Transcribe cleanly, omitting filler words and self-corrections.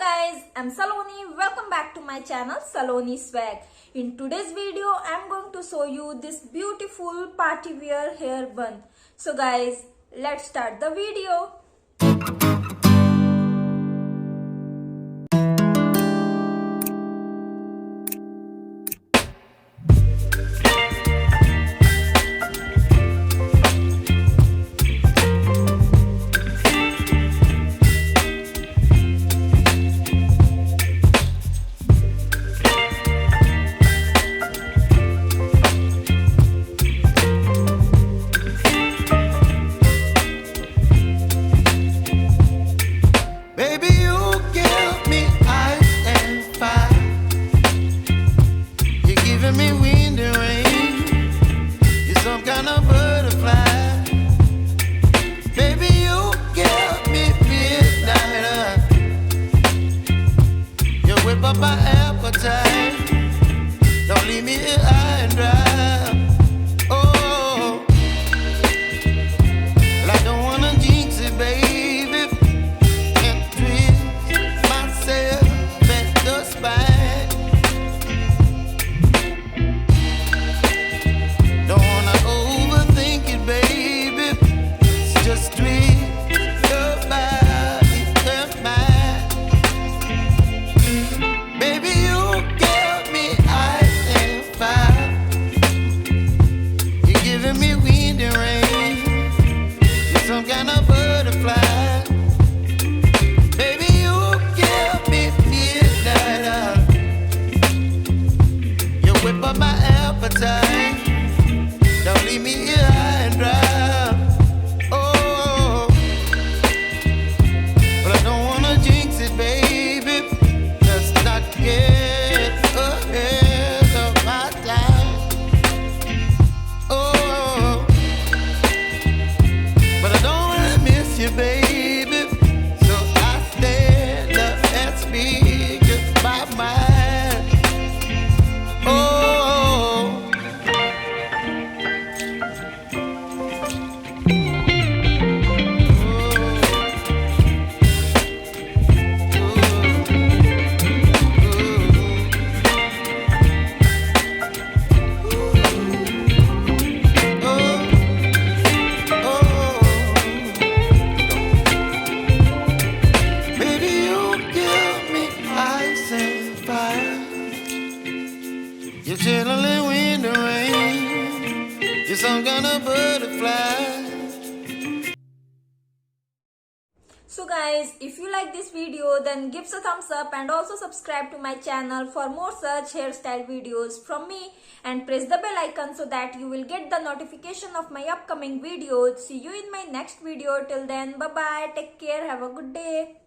guys, I'm Saloni. Welcome back to my channel Saloni Swag. In today's video, I'm going to show you this beautiful party wear hair bun. So guys, let's start the video. Up my appetite. Don't leave me here high and dry. Oh, well, I don't wanna jinx it, baby, and twist myself at the spine. Don't wanna overthink it, baby. It's just twist your body and mine. Some kind of butterfly. Baby, you give me midnight. You whip up my appetite. Don't leave me here high and dry. Oh, but I don't wanna jinx it, baby. Let's not get ahead of my time. Oh, but I don't wanna miss you, baby. So I stand up and speak just my mind. Oh, you're chilling in the rain. You're some kind of butterfly. So guys, if you like this video, then give us a thumbs up and also subscribe to my channel for more such hairstyle videos from me, and press the bell icon so that you will get the notification of my upcoming videos. See you in my next video. Till then, bye bye, take care, have a good day.